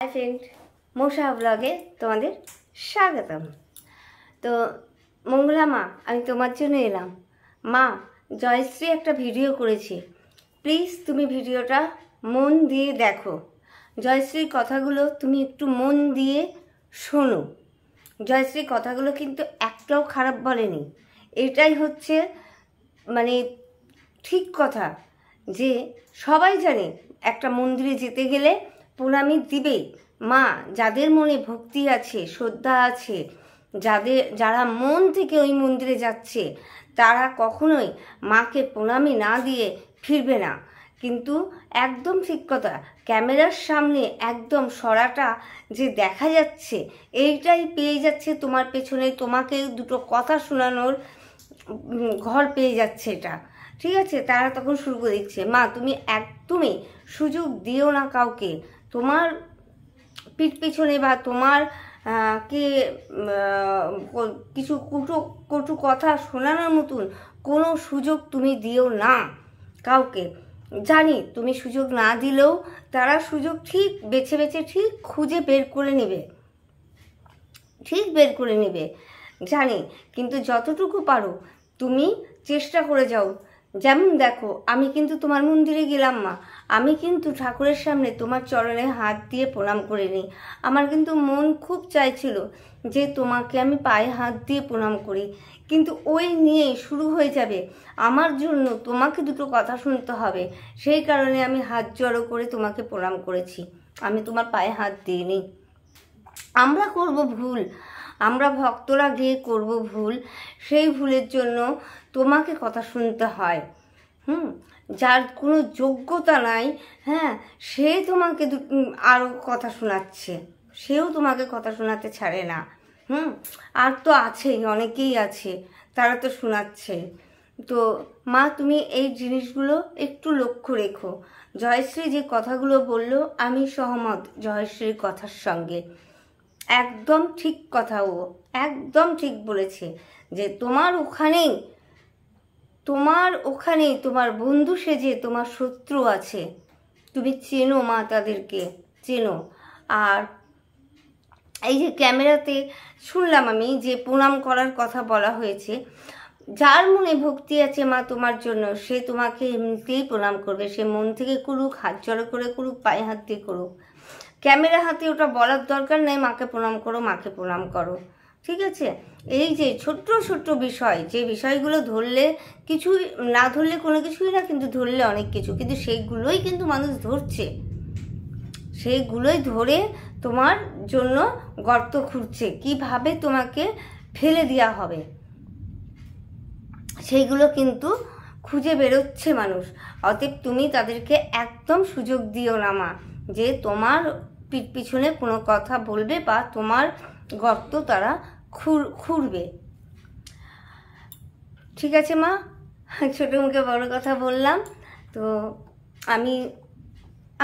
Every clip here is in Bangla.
হাই ফ্রেন্ড, মৌসা ব্লগে তোমাদের স্বাগতম। তো মঙ্গলা মা, আমি তোমার জন্য এলাম। মা, জয়শ্রী একটা ভিডিও করেছে, প্লিজ তুমি ভিডিওটা মন দিয়ে দেখো। জয়শ্রীর কথাগুলো তুমি একটু মন দিয়ে শোনো। জয়শ্রীর কথাগুলো কিন্তু একটাও খারাপ বলেনি, এটাই হচ্ছে মানে ঠিক কথা যে সবাই জানে একটা মন্দিরে যেতে গেলে প্রণামী দিবেই। মা, যাদের মনে ভক্তি আছে, শ্রদ্ধা আছে, যারা মন থেকে ওই মন্দিরে যাচ্ছে, তারা কখনোই মাকে প্রণামী না দিয়ে ফিরবে না। কিন্তু একদম ঠিক কথা, ক্যামেরার সামনে একদম সরাটা যে দেখা যাচ্ছে, এইটাই পেয়ে যাচ্ছে তোমার পেছনে, তোমাকে দুটো কথা শোনানোর ঘর পেয়ে যাচ্ছে এটা, ঠিক আছে। তারা তখন শুরু করে দিচ্ছে, মা তুমি একদমই সুযোগ দিও না কাউকে তোমার পিঠ পিছনে বা তোমার কে কিছু কটু কথা শোনানোর মতন কোনো সুযোগ তুমি দিও না কাউকে। জানি তুমি সুযোগ না দিলেও তারা সুযোগ ঠিক বেছে বেছে ঠিক খুঁজে বের করে নেবে, ঠিক বের করে নেবে জানি। কিন্তু যতটুকু পারো তুমি চেষ্টা করে যাও। যেমন দেখো, আমি কিন্তু তোমার মন্দিরে গেলাম মা, আমি কিন্তু ঠাকুরের সামনে তোমার চরণে হাত দিয়ে প্রণাম করে নিই। আমার কিন্তু মন খুব চাইছিল যে তোমাকে আমি পায়ে হাত দিয়ে প্রণাম করি, কিন্তু ওই নিয়েই শুরু হয়ে যাবে আমার জন্য তোমাকে দুটো কথা শুনতে হবে, সেই কারণে আমি হাত জড়ো করে তোমাকে প্রণাম করেছি, আমি তোমার পায়ে হাত দিইনি। আমরা করব ভুল, আমরা ভক্তরা গিয়ে করব ভুল, সেই ভুলের জন্য তোমাকে কথা শুনতে হয়। যার কোনো যোগ্যতা নাই, হ্যাঁ, সে তোমাকে আরও কথা শোনাচ্ছে, সেও তোমাকে কথা শোনাতে ছাড়ে না। আর তো আছেই, অনেকেই আছে, তারা তো শোনাচ্ছে। তো মা, তুমি এই জিনিসগুলো একটু লক্ষ্য রেখো। জয়শ্রী যে কথাগুলো বললো, আমি সহমত জয়শ্রীর কথার সঙ্গে, একদম ঠিক কথা, ও একদম ঠিক বলেছে যে তোমার ওখানেই তোমার বন্ধু সেজে তোমার শত্রু আছে, তুমি চেনো মা, তাদেরকে চেনো। আর এই যে ক্যামেরাতে শুনলাম আমি যে প্রণাম করার কথা বলা হয়েছে, যার মনে ভক্তি আছে মা তোমার জন্য, সে তোমাকে এমনিতেই প্রণাম করবে, সে মন থেকে করুক, হাত জড়ো করে করুক, পায়ে হাত দিয়ে করুক। ক্যামেরা হাতে ওটা বলার দরকার নেই মাকে প্রণাম করো, মাকে প্রণাম করো, ঠিক আছে। এই যে ছোট্ট ছোট্ট বিষয়, যে বিষয়গুলো ধরলে কিছুই না, ধরলে কোনো কিছুই না, কিন্তু ধরলে অনেক কিছু, কিন্তু সেইগুলোই কিন্তু মানুষ ধরছে, সেইগুলোই ধরে তোমার জন্য গর্ত খুঁড়ছে, কিভাবে তোমাকে ফেলে দেওয়া হবে সেইগুলো কিন্তু খুঁজে বেরোচ্ছে মানুষ। অতএব তুমি তাদেরকে একদম সুযোগ দিও না মা, যে তোমার পিঠ পিছনে কোনো কথা বলবে বা তোমার গর্ত তারা খুঁড়বে, ঠিক আছে মা। ছোটো মুখে বড় কথা বললাম, তো আমি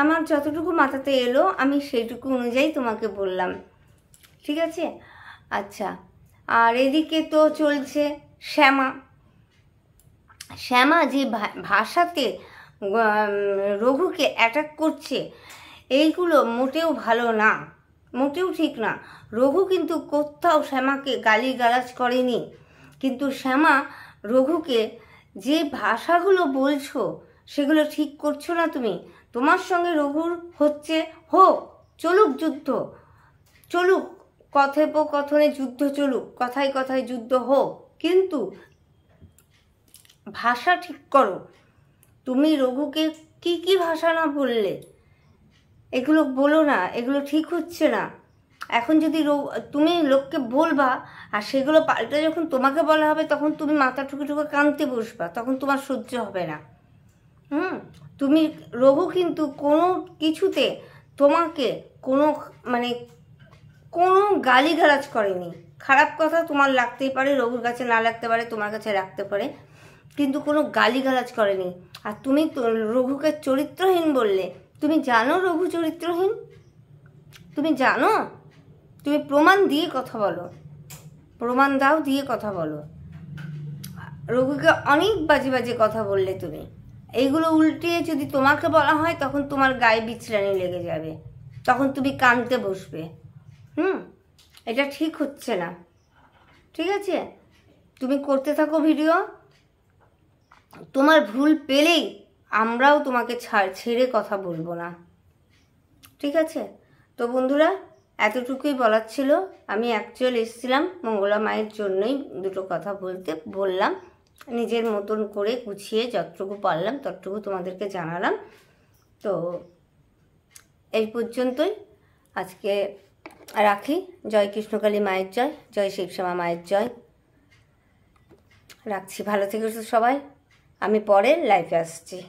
আমার যতটুকু মাথাতে এলো আমি সেইটুকু অনুযায়ী তোমাকে বললাম, ঠিক আছে। আচ্ছা, আর এদিকে তো চলছে শ্যামা যে ভাষাতে রঘুকে অ্যাটাক করছে, এইগুলো মোটেও ভালো না, মোটেও ঠিক না। রঘু কিন্তু কোথাও শ্যামাকে গালিগালাজ করেনি, কিন্তু শ্যামা রঘুকে যে ভাষাগুলো বলছো সেগুলো ঠিক করছো না তুমি। তোমার সঙ্গে রঘুর হচ্ছে, হোক, চলুক যুদ্ধ, চলুক, কথোপকথনে যুদ্ধ চলুক, কথায় কথায় যুদ্ধ হোক, কিন্তু ভাষা ঠিক করো। তুমি রঘুকে কি ভাষা না বললে, এগুলো বলো না, এগুলো ঠিক হচ্ছে না। এখন যদি তুমি লোককে বলবা আর সেগুলো পাল্টে যখন তোমাকে বলা হবে, তখন তুমি মাথা ঠুকে ঠুকে কাঁদতে বসবা, তখন তোমার সহ্য হবে না। তুমি রঘু কিন্তু কোনো কিছুতে তোমাকে কোনো গালিগালাজ করেনি। খারাপ কথা তোমার লাগতেই পারে, রঘুর কাছে না লাগতে পারে, তোমার কাছে রাখতে পারে, কিন্তু কোনো গালিগালাজ করেনি। আর তুমি রঘুকে চরিত্রহীন বললে, তুমি জানো রঘু চরিত্রহীন, তুমি জানো, তুমি প্রমাণ দিয়ে কথা বলো, প্রমাণ দাও, দিয়ে কথা বলো। রঘুকে অনেক বাজে বাজে কথা বললে তুমি, এইগুলো উল্টে যদি তোমাকে বলা হয় তখন তোমার গায়ে বিছরানি লেগে যাবে, তখন তুমি কাঁদতে বসবে। এটা ঠিক হচ্ছে না, ঠিক আছে? তুমি করতে থাকো ভিডিও, তোমার ভুল পেলেই আমরাও তোমাকে ছেড়ে কথা বলবো না, ঠিক আছে? তো বন্ধুরা, এতটুকুই বলার ছিল। আমি অ্যাকচুয়ালি এসেছিলাম মঙ্গলা মায়ের জন্যই দুটো কথা বললাম, নিজের মতন করে গুছিয়ে যতটুকু পারলাম ততটুকু তোমাদেরকে জানালাম। তো এই পর্যন্তই আজকে রাখি। জয় কৃষ্ণকালী মায়ের জয়, জয় শিবশ্যামা মায়ের জয়। রাখছি, ভালো থেকো সবাই। আমি পরে লাইভে আসছি।